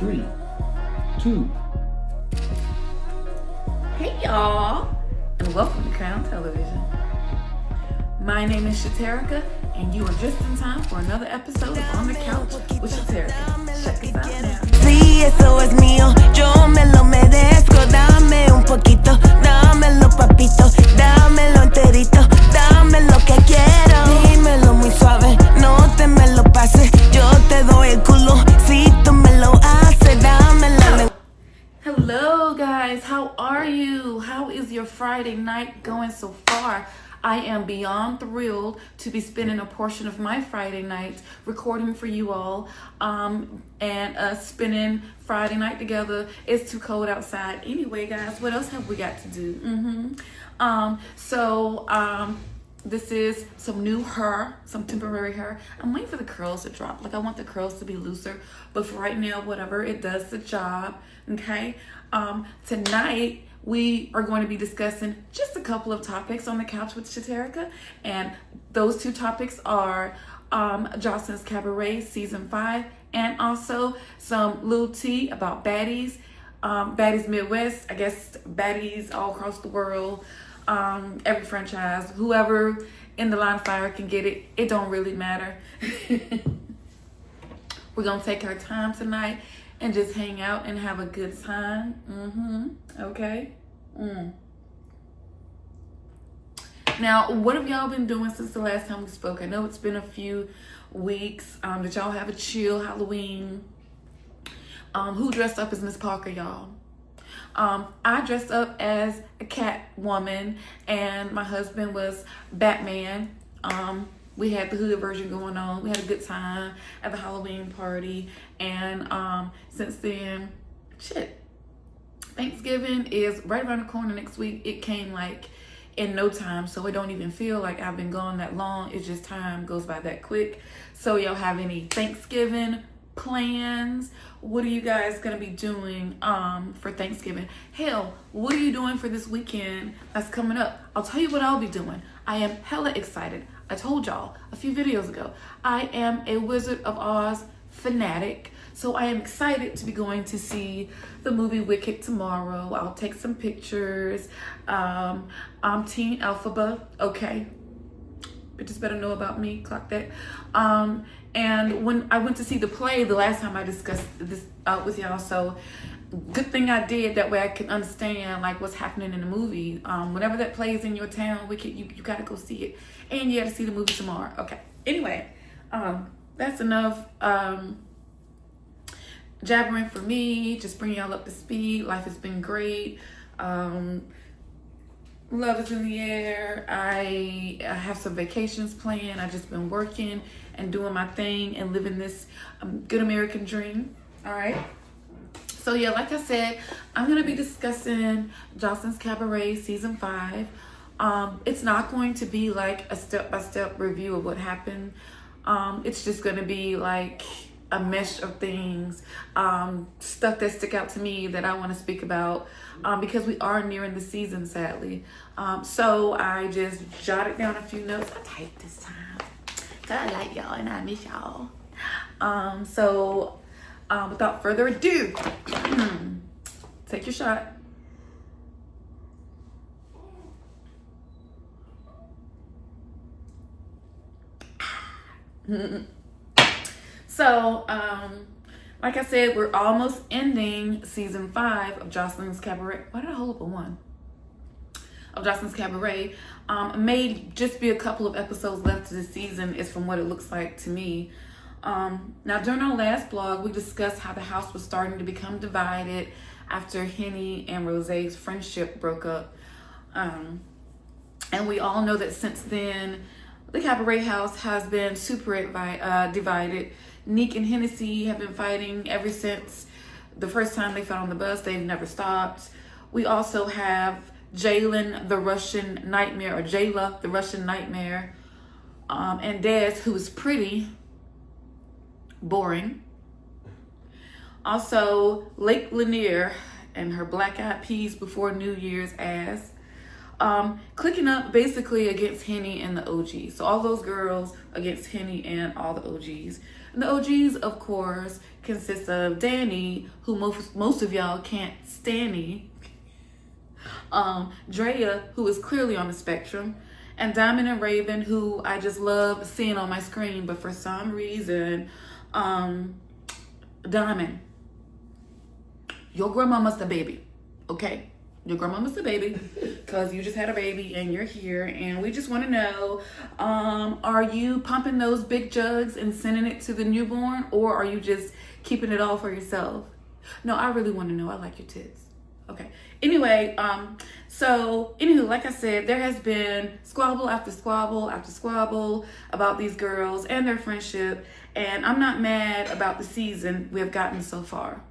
3, 2. Hey y'all, and welcome to Crown Television. My name is Shaterica, and you are just in time for another episode of On the Couch with Shaterica. Check us out now. Sí, eso es mío, yo me lo merezco. Dame un poquito, dámelo papito, dámelo enterito, dame lo que quiero. Dímelo muy suave, no te me lo pases. Yo te doy el culo, si tú me lo haces, dámelo. Hello guys, how are you? How is your Friday night going so far? I am beyond thrilled to be spending a portion of my Friday night recording for you all, and us spending Friday night together. It's too cold outside. Anyway, guys, what else have we got to do? This is some new hair, some temporary hair. I'm waiting for the curls to drop. Like, I want the curls to be looser, but for right now, whatever, it does the job. Okay. Tonight we are going to be discussing just a couple of topics on the couch with Shaterica, and those two topics are Joselin's Cabaret season 5, and also some little tea about Baddies, Baddies Midwest, I guess Baddies all across the world, every franchise, whoever in the line of fire can get it. It don't really matter. We're gonna take our time tonight and just hang out and have a good time. Okay. Now, what have y'all been doing since the last time we spoke? I know it's been a few weeks. Did y'all have a chill Halloween? Who dressed up as Miss Parker, y'all? I dressed up as a cat woman, and my husband was Batman. We had the hood version going on. We had a good time at the Halloween party. And since then, Thanksgiving is right around the corner next week. It came like in no time, so it don't even feel like I've been gone that long. It's just time goes by that quick. So y'all have any Thanksgiving plans? What are you guys gonna be doing for Thanksgiving? Hell, what are you doing for this weekend that's coming up? I'll tell you what I'll be doing. I am hella excited. I told y'all a few videos ago, I am a Wizard of Oz fanatic, so I am excited to be going to see the movie Wicked tomorrow. I'll take some pictures. I'm Teen Alphaba, okay? Bitches better know about me, clock that. And when I went to see the play the last time I discussed this with y'all, so good thing I did, that way I can understand like what's happening in the movie. Whenever that plays in your town, Wicked, you gotta go see it, and you gotta see the movie tomorrow. Okay, anyway, that's enough jabbering for me. Just bring y'all up to speed. Life has been great. Love is in the air. I have some vacations planned. I've just been working and doing my thing and living this good American dream. All right. So yeah, like I said, I'm gonna be discussing Joselin's Cabaret season 5. It's not going to be like a step-by-step review of what happened. It's just gonna be like a mesh of things, stuff that stick out to me that I want to speak about, because we are nearing the season, sadly. So I just jotted down a few notes. I typed this time. Cause I like y'all and I miss y'all. Without further ado, take your shot. So, like I said, we're almost ending season 5 of Joselin's Cabaret. Why did I hold up a 1? Of Joselin's Cabaret. May just be a couple of episodes left to the season, is from what it looks like to me. Now, during our last vlog, we discussed how the house was starting to become divided after Henny and Rose's friendship broke up. And we all know that since then, the Cabaret house has been super divided. Neek and Hennessy have been fighting ever since the first time they fought on the bus. They've never stopped. We also have Jalen, the Russian nightmare, or Jayla, the Russian nightmare, and Des, who is pretty boring. Also, Lake Lanier and her black eyed peas before New Year's ass. Clicking up basically against Henny and the OGs. So all those girls against Henny and all the OGs. The OGs, of course, consist of Danny, who most of y'all can't stanny. Drea, who is clearly on the spectrum, and Diamond and Raven, who I just love seeing on my screen, but for some reason, Diamond, your grandmama's the baby, okay? Your grandmama's the baby, because you just had a baby and you're here, and we just want to know, are you pumping those big jugs and sending it to the newborn, or are you just keeping it all for yourself? No, I really want to know. I like your tits. Okay. Anyway, so anywho, like I said, there has been squabble after squabble after squabble about these girls and their friendship, and I'm not mad about the season we have gotten so far.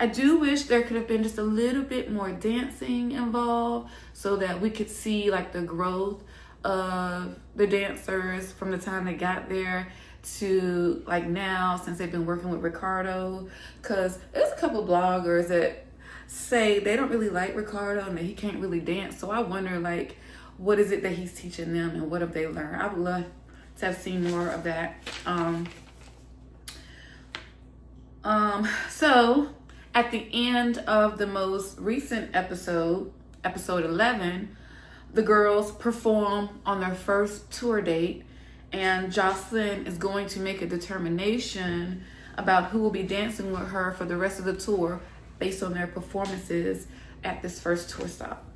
I do wish there could have been just a little bit more dancing involved so that we could see like the growth of the dancers from the time they got there to like now, since they've been working with Ricardo, because there's a couple bloggers that say they don't really like Ricardo and that he can't really dance. So I wonder, like, what is it that he's teaching them and what have they learned? I would love to have seen more of that. So at the end of the most recent episode 11, the girls perform on their first tour date, and Joselin is going to make a determination about who will be dancing with her for the rest of the tour based on their performances at this first tour stop.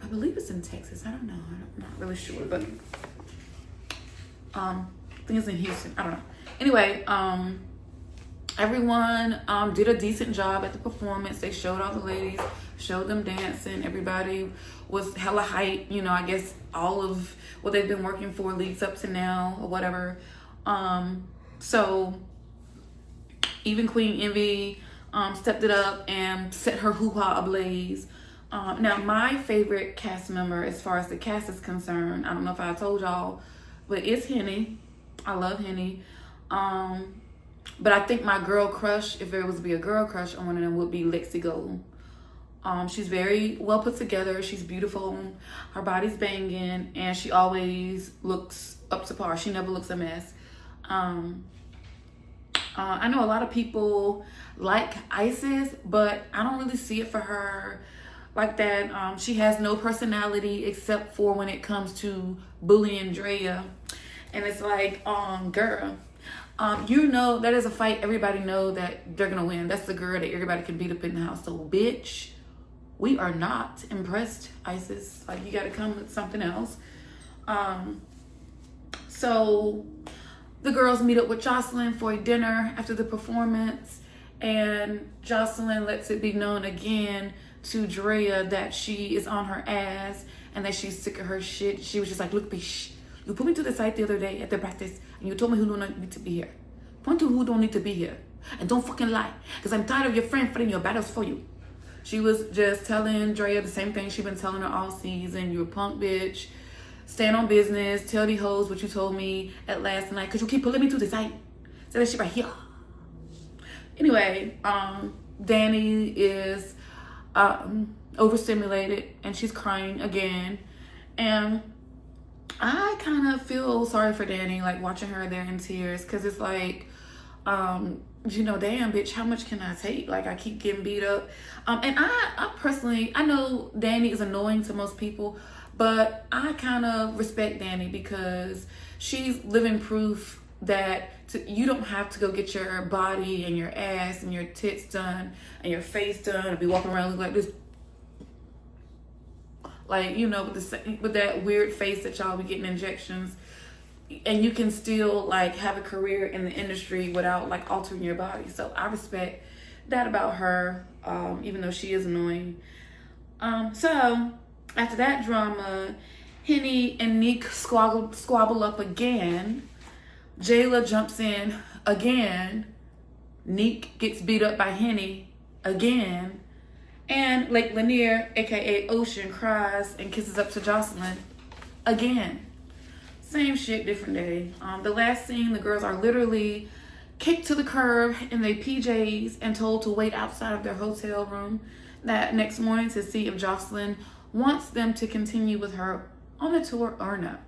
I believe it's in Texas. I don't know. I'm not really sure, but I think it's in Houston. I don't know. Anyway, everyone did a decent job at the performance. They showed all the ladies, showed them dancing. Everybody was hella hype. You know, I guess all of what they've been working for leads up to now or whatever. So even Queen Envy stepped it up and set her hoo-ha ablaze. Now, my favorite cast member, as far as the cast is concerned, I don't know if I told y'all, but it's Henny. I love Henny. But I think my girl crush, if there was to be a girl crush on one of them, would be Lexi Gold. She's very well put together. She's beautiful. Her body's banging, and she always looks up to par. She never looks a mess. I know a lot of people like Isis, but I don't really see it for her like that. She has no personality except for when it comes to bullying Drea. And it's like, girl, you know that is a fight everybody know that they're gonna win. That's the girl that everybody can beat up in the house. So bitch, we are not impressed, Isis. Like, you gotta come with something else. So the girls meet up with Joselin for a dinner after the performance, and Joselin lets it be known again to Drea that she is on her ass and that she's sick of her shit. She was just like, look, bitch, you put me to the side the other day at the practice and you told me who don't need to be here. Point to who don't need to be here. And don't fucking lie, because I'm tired of your friend fighting your battles for you. She was just telling Drea the same thing she's been telling her all season. You're a punk bitch. Stand on business. Tell the hoes what you told me at last night, because you keep pulling me to the side. Say that shit right here. Anyway, Danny is overstimulated and she's crying again. And I kind of feel sorry for Danny, like watching her there in tears, because it's like, you know, damn bitch, how much can I take? Like, I keep getting beat up. And I personally, I know Danny is annoying to most people, but I kind of respect Danny because she's living proof that you don't have to go get your body and your ass and your tits done and your face done and be walking around looking like this. Like, you know, with that weird face that y'all be getting injections, and you can still like have a career in the industry without like altering your body. So I respect that about her, even though she is annoying. So after that drama, Henny and Neek squabble up again. Jayla jumps in again. Neek gets beat up by Henny again. And Lake Lanier, aka Ocean, cries and kisses up to Joselin again. Same shit, different day. The last scene, the girls are literally kicked to the curb in their PJs and told to wait outside of their hotel room that next morning to see if Joselin wants them to continue with her on the tour or not.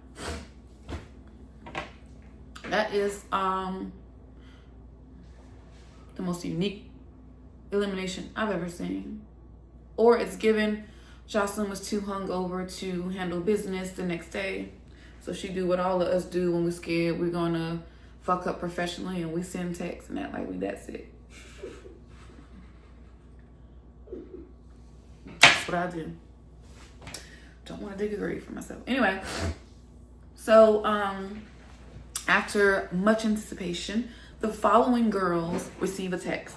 That is the most unique elimination I've ever seen. Or it's given Joselin was too hungover to handle business the next day. So she do what all of us do when we're scared. We're gonna fuck up professionally and we send texts and act like we that sick. That's what I do. Don't want to dig a grave for myself. Anyway, so after much anticipation, the following girls receive a text.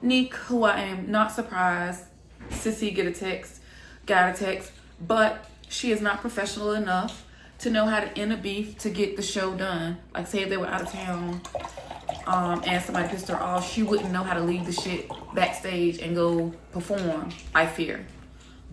Neek, who I am not surprised, Sissy got a text, but she is not professional enough to know how to end a beef to get the show done. Like, say if they were out of town and somebody pissed her off, she wouldn't know how to leave the shit backstage and go perform, I fear.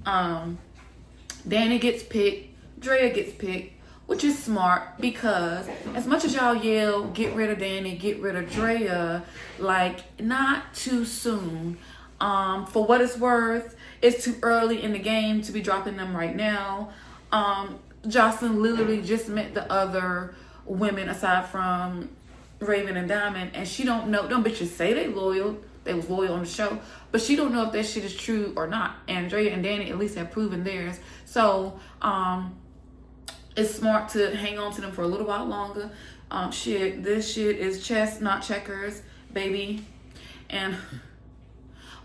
Danny gets picked, Drea gets picked, which is smart because as much as y'all yell, get rid of Danny, get rid of Drea, like, not too soon. For what it's worth, it's too early in the game to be dropping them right now. Jocelyn literally just met the other women aside from Raven and Diamond, and she don't know. Them bitches say they was loyal on the show, but she don't know if that shit is true or not. Andrea and Danny at least have proven theirs. So it's smart to hang on to them for a little while longer. This shit is chess, not checkers, baby. And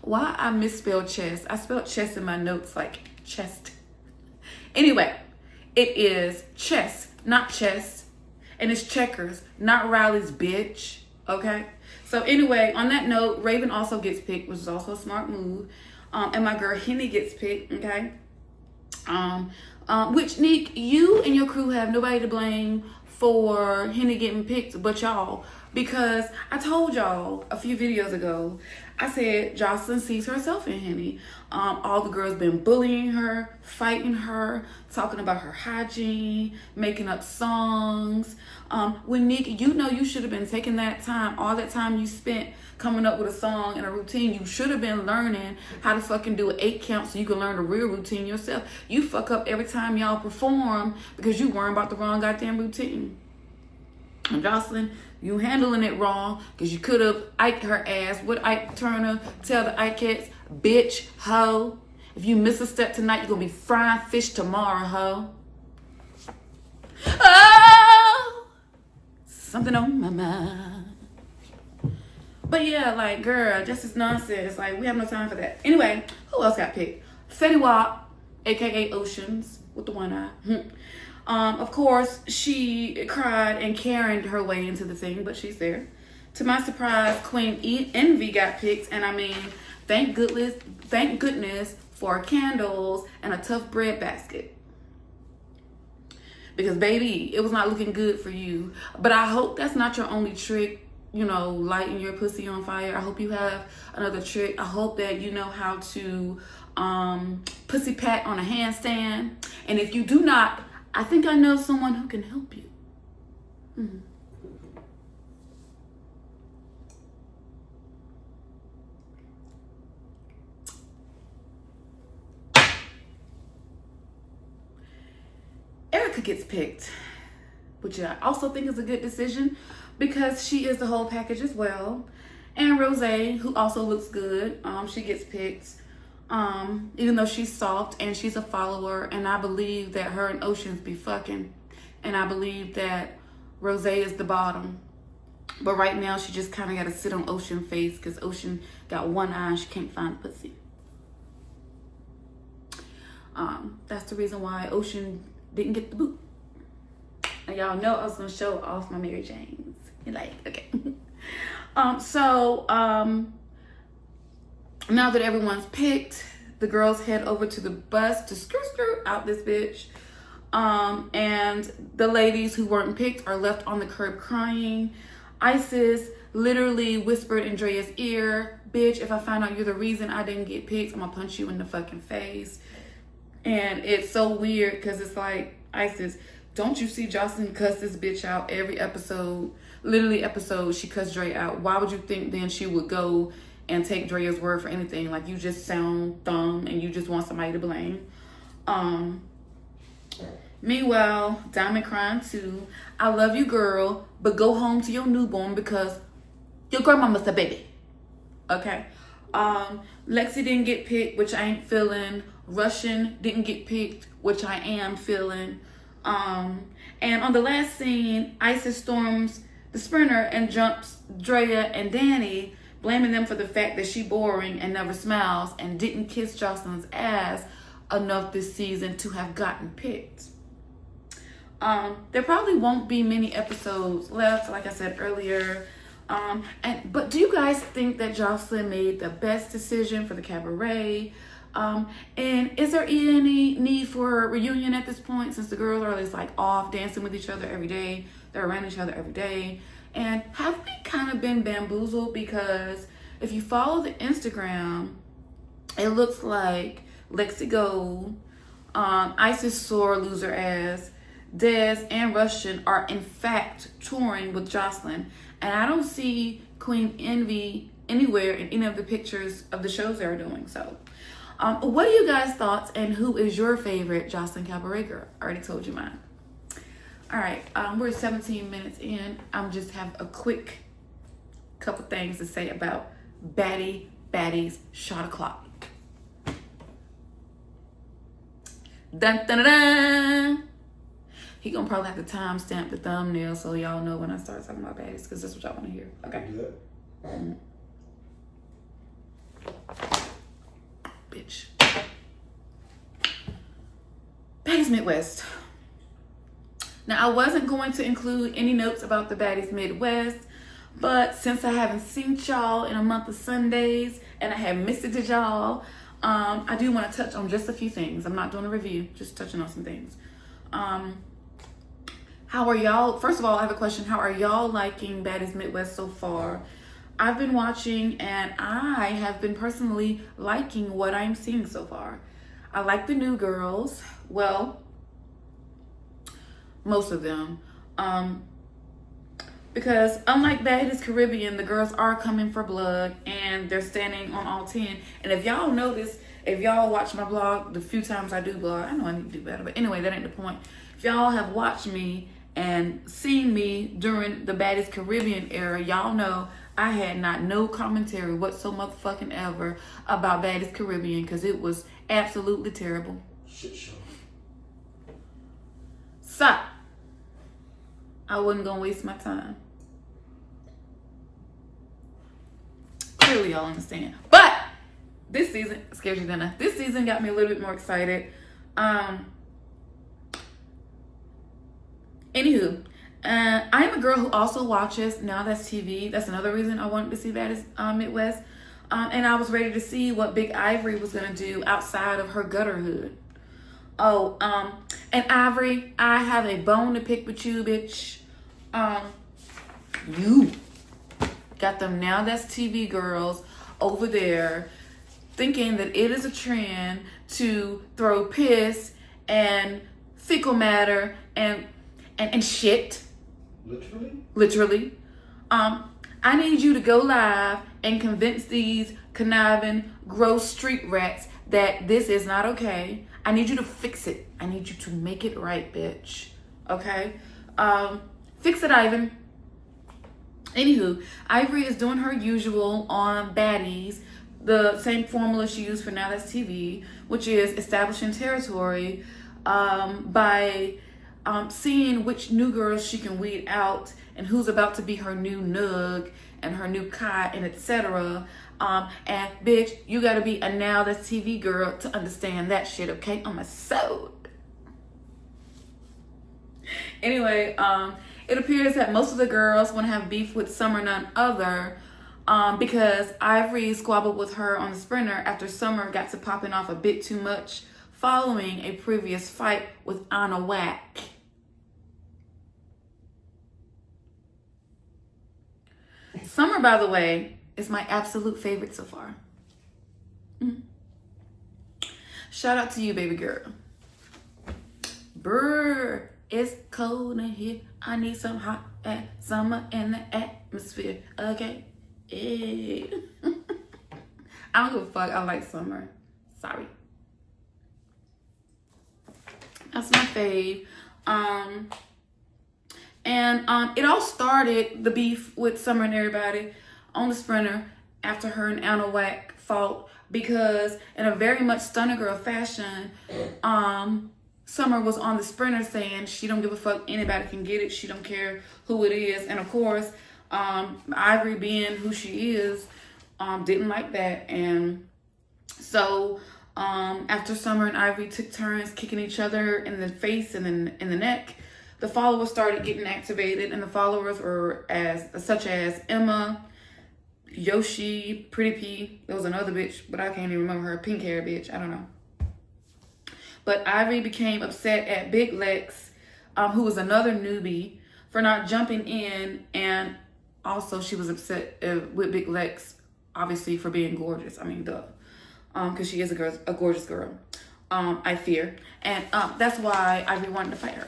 why I misspelled chess? I spelled chess in my notes like chest. Anyway, it is chess, not chess. And it's checkers, not Riley's bitch. Okay? So anyway, on that note, Raven also gets picked, which is also a smart move. And my girl Henny gets picked, okay? Which, Nick, you and your crew have nobody to blame for Henny getting picked but y'all. Because I told y'all a few videos ago, I said Jocelyn sees herself in Henny. All the girls been bullying her, fighting her, talking about her hygiene, making up songs. When Nick, you know you should have been taking that time, all that time you spent coming up with a song and a routine. You should have been learning how to fucking do an 8 count so you can learn the real routine yourself. You fuck up every time y'all perform because you worrying about the wrong goddamn routine. And Jocelyn, you handling it wrong because you could have Ike her ass. What Ike Turner tell the Ikeettes? Bitch, hoe. If you miss a step tonight, you're going to be frying fish tomorrow, hoe. Oh! Something on my mind. But yeah, like, girl, just as nonsense. Like, we have no time for that. Anyway, who else got picked? Fetty Wap, a.k.a. Oceans, with the one eye. Of course, she cried and carried her way into the thing, but she's there. To my surprise, Queen Envy got picked, and I mean, thank goodness for candles and a tough bread basket. Because, baby, it was not looking good for you. But I hope that's not your only trick, you know, lighting your pussy on fire. I hope you have another trick. I hope that you know how to pussy pat on a handstand. And if you do not, I think I know someone who can help you. Mm-hmm. Erica gets picked, which I also think is a good decision because she is the whole package as well. And Rose, who also looks good, she gets picked. Even though she's soft and she's a follower, and I believe that her and Oceans be fucking, and I believe that Rose is the bottom, but right now she just kind of got to sit on Ocean's face because Ocean got one eye and she can't find pussy. That's the reason why Ocean didn't get the boot. And y'all know I was gonna show off my Mary Janes. You're like, okay. Now that everyone's picked, the girls head over to the bus to skirt out this bitch. And the ladies who weren't picked are left on the curb crying. Isis literally whispered in Drea's ear, bitch, if I find out you're the reason I didn't get picked, I'm gonna punch you in the fucking face. And it's so weird because it's like, Isis, don't you see Jocelyn cuss this bitch out every episode? Literally episode, she cussed Dre out. Why would you think then she would go and take Drea's word for anything? Like, you just sound dumb and you just want somebody to blame. Meanwhile, Diamond crying too. I love you, girl, but go home to your newborn because your grandmama's a baby. Okay. Lexi didn't get picked, which I ain't feeling. Russian didn't get picked, which I am feeling. And on the last scene, Isis storms the sprinter and jumps Drea and Danny, blaming them for the fact that she boring and never smiles and didn't kiss Joselin's ass enough this season to have gotten picked. There probably won't be many episodes left, like I said earlier. But do you guys think that Joselin made the best decision for the cabaret? And is there any need for a reunion at this point, since the girls are just like off dancing with each other every day? They're around each other every day. And have we kind of been bamboozled? Because if you follow the Instagram, it looks like Lexi Gold, Isis Sore Loser Ass, Dez, and Russian are in fact touring with Joselin. And I don't see Queen Envy anywhere in any of the pictures of the shows they're doing. So what are you guys' thoughts, and who is your favorite Joselin Cabaret girl? I already told you mine. All right, we're 17 minutes in. I'm just have a quick couple things to say about Baddies Shot O'Clock. Dun, dun, dun, dun. He gonna probably have to timestamp the thumbnail so y'all know when I start talking about Baddies, because that's what y'all want to hear. Okay. Bitch. Baddies Midwest. Now, I wasn't going to include any notes about the Baddies Midwest, but since I haven't seen y'all in a month of Sundays and I have missed it to y'all, I do want to touch on just a few things. I'm not doing a review, just touching on some things. How are y'all? First of all, I have a question. How are y'all liking Baddies Midwest so far? I've been watching and I have been personally liking what I'm seeing so far. I like the new girls. Well, most of them. Because unlike Baddies Caribbean, the girls are coming for blood and they're standing on all 10. And if y'all notice, if y'all watch my blog, the few times I do blog, I know I need to do better, but anyway, that ain't the point. If y'all have watched me and seen me during the Baddies Caribbean era, y'all know I had not no commentary whatsoever motherfucking ever about Baddies Caribbean, because it was absolutely terrible. Shit show. So, I wasn't gonna waste my time. Clearly y'all understand. But this season, scared you dinner. This season got me a little bit more excited. Anywho, I am a girl who also watches Now That's TV. That's another reason I wanted to see Baddies Midwest. And I was ready to see what Big Ivory was gonna do outside of her gutterhood. Oh, and Ivory, I have a bone to pick with you, bitch. You got them Now That's TV girls over there thinking that it is a trend to throw piss and fecal matter and shit. Literally. I need you to go live and convince these conniving, gross street rats that this is not okay. I need you to fix it. I need you to make it right, bitch. Okay? Fix it, Ivan. Anywho, Ivory is doing her usual on Baddies, the same formula she used for Now That's TV, which is establishing territory by seeing which new girls she can weed out and who's about to be her new nug and her new Kai and etc. And bitch, you gotta be a Now That's TV girl to understand that shit, okay? On my soul. Anyway, it appears that most of the girls want to have beef with Summer none other because Ivory squabbled with her on the sprinter after Summer got to popping off a bit too much following a previous fight with Anna Wack. Summer, by the way, is my absolute favorite so far. Shout out to you, baby girl. Brr, it's cold in here. I need some hot summer in the atmosphere. Okay? Hey. I don't give a fuck. I like summer. Sorry. That's my fave. It all started, the beef with Summer and everybody on the Sprinter after her and Anna Wack fought, because in a very much Stunner Girl fashion, Summer was on the Sprinter saying she don't give a fuck, anybody can get it, she don't care who it is. And of course, Ivory, being who she is, didn't like that. And so after Summer and Ivory took turns kicking each other in the face and then in the neck, the followers started getting activated, and the followers were such as Emma, Yoshi, Pretty P. There was another bitch, but I can't even remember her, pink hair bitch, I don't know. But Ivory became upset at Big Lex, who was another newbie, for not jumping in, and also she was upset with Big Lex, obviously, for being gorgeous. I mean, duh, because she is a gorgeous girl, I fear, and that's why Ivory wanted to fight her.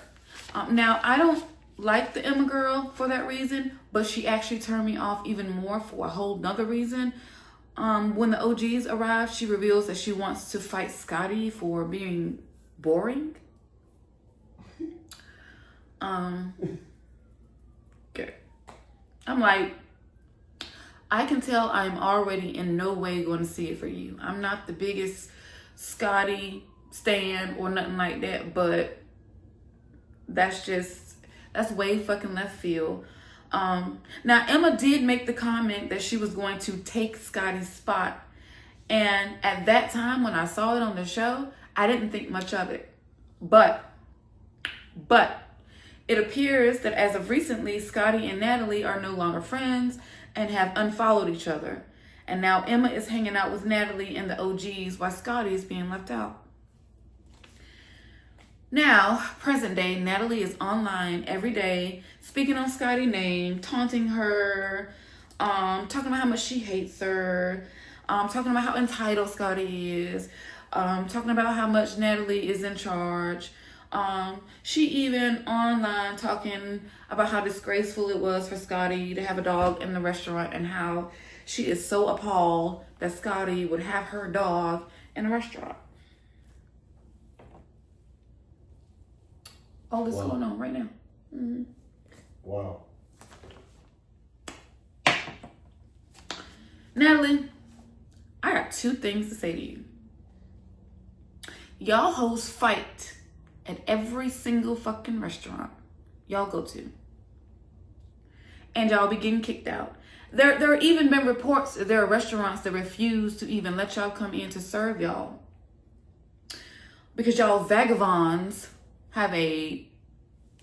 Now, I don't like the Emma girl for that reason, but she actually turned me off even more for a whole nother reason. When the OGs arrive, she reveals that she wants to fight Scotty for being boring. Okay. I'm like, I can tell I'm already in no way going to see it for you. I'm not the biggest Scotty stan or nothing like that, but that's way fucking left field. Now, Emma did make the comment that she was going to take Scotty's spot. And at that time, when I saw it on the show, I didn't think much of it. But it appears that as of recently, Scotty and Natalie are no longer friends and have unfollowed each other. And now Emma is hanging out with Natalie and the OGs while Scotty is being left out. Now, present day, Natalie is online every day, speaking on Scotty's name, taunting her, talking about how much she hates her, talking about how entitled Scotty is, talking about how much Natalie is in charge. She even online talking about how disgraceful it was for Scotty to have a dog in the restaurant, and how she is so appalled that Scotty would have her dog in a restaurant. All this going on right now. Mm-hmm. Wow. Natalie, I got two things to say to you. Y'all hoes fight at every single fucking restaurant y'all go to. And y'all be getting kicked out. There have even been reports that there are restaurants that refuse to even let y'all come in to serve y'all, because y'all vagabonds have a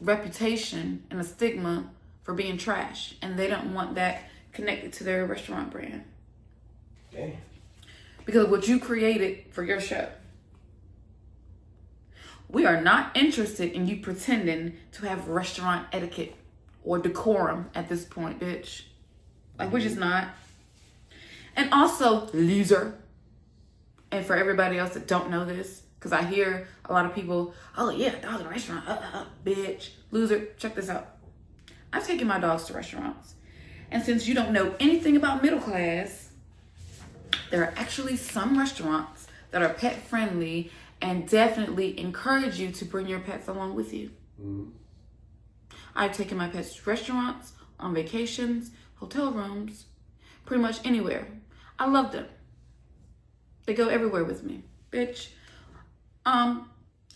reputation and a stigma for being trash, and they don't want that connected to their restaurant brand. Okay. Because of what you created for your show. We are not interested in you pretending to have restaurant etiquette or decorum at this point, bitch. Like, we're just not. And also, loser. And for everybody else that don't know this, because I hear a lot of people, oh yeah, dog in a restaurant, bitch, loser. Check this out. I've taken my dogs to restaurants. And since you don't know anything about middle class, there are actually some restaurants that are pet friendly and definitely encourage you to bring your pets along with you. Mm-hmm. I've taken my pets to restaurants, on vacations, hotel rooms, pretty much anywhere. I love them. They go everywhere with me. Bitch, I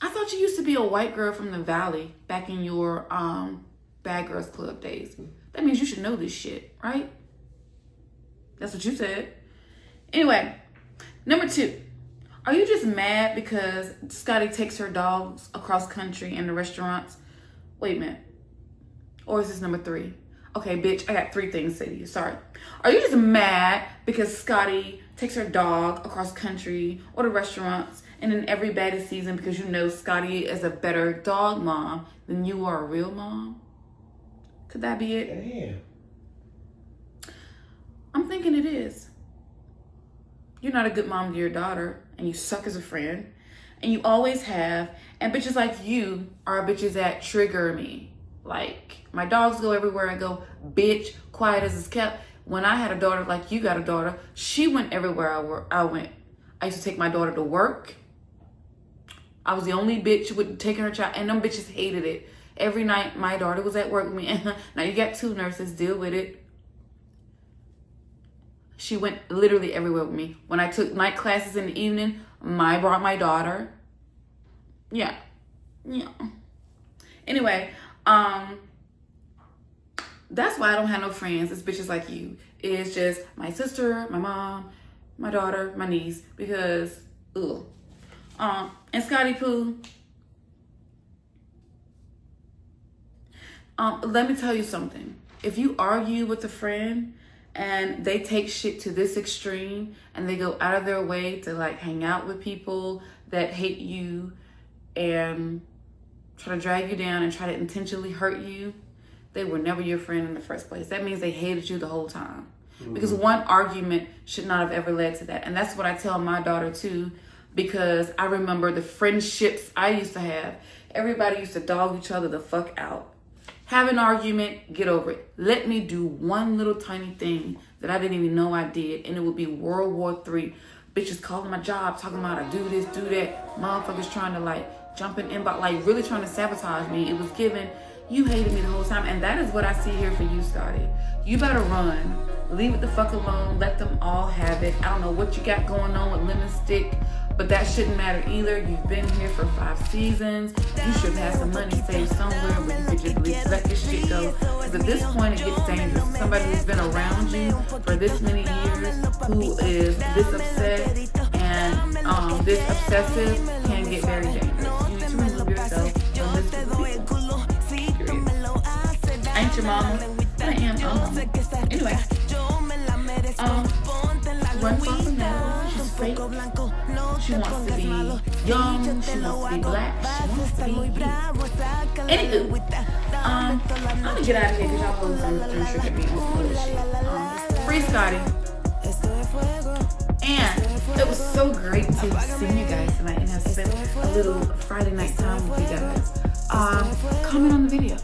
thought you used to be a white girl from the Valley back in your Bad Girls Club days. That means you should know this shit, right? That's what you said. Anyway, number 2. Are you just mad because Scotty takes her dogs across country in the restaurants? Wait a minute. Or is this number 3? Okay, bitch, I got 3 things to say to you. Sorry. Are you just mad because Scotty takes her dog across country or the restaurants, and in every Baddies season because you know Scotty is a better dog mom than you are a real mom? Could that be it? Damn. I'm thinking it is. You're not a good mom to your daughter, and you suck as a friend, and you always have, and bitches like you are bitches that trigger me. Like, my dogs go everywhere I go, bitch, quiet as it's kept. When I had a daughter like you got a daughter, she went everywhere I went. I used to take my daughter to work. I was the only bitch with taking her child, and them bitches hated it. Every night, my daughter was at work with me. Now you got 2 nurses, deal with it. She went literally everywhere with me. When I took night classes in the evening, I brought my daughter. Yeah. Anyway, that's why I don't have no friends. It's bitches like you. It's just my sister, my mom, my daughter, my niece, because, ugh. And Scotty Pooh, let me tell you something. If you argue with a friend and they take shit to this extreme and they go out of their way to like hang out with people that hate you and try to drag you down and try to intentionally hurt you, they were never your friend in the first place. That means they hated you the whole time. Because one argument should not have ever led to that. And that's what I tell my daughter too, because I remember the friendships I used to have. Everybody used to dog each other the fuck out. Have an argument, get over it. Let me do one little tiny thing that I didn't even know I did, and it would be World War III. Bitches calling my job, talking about I do this, do that. Motherfuckers trying to like jump in inbox, like really trying to sabotage me. It was given, you hated me the whole time. And that is what I see here for you, Scotty. You better run. Leave it the fuck alone. Let them all have it. I don't know what you got going on with Lemon Stick, but that shouldn't matter either. You've been here for 5 seasons. You should have some money saved somewhere where you could just let this shit go. Because at this point, it gets dangerous. Somebody who's been around you for this many years, who is this upset and this obsessive, can get very dangerous. You need to remove yourself from this people. Period. I ain't your mama, but I am. Anyway. Run from Hernandez. She's fake. She wants to be young. She wants to be black. She wants to be you. Anywho, I'm gonna get out of here because y'all hoes don't sugar me on some bullshit. Free Scotty. And it was so great to see you guys tonight and have spent a little Friday night time with you guys. Comment on the video.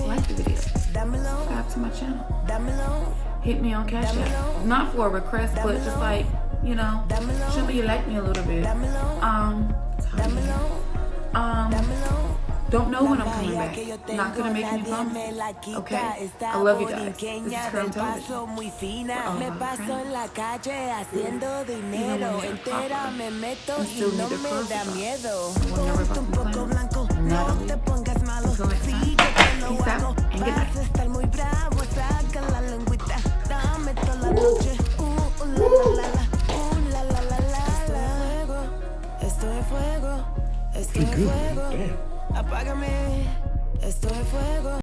Like the video. Subscribe to my channel. Hit me on Cash App. Not for a request, but just like, you know, show me you like me a little bit. Don't know when I'm coming back. Not gonna make any promises. Okay? I love you guys. This is Girl Television. And still need a close. We'll never complain. Natalie. Until next time. Peace out and good night. Pretty good, man. Damn. Apágame, esto es fuego.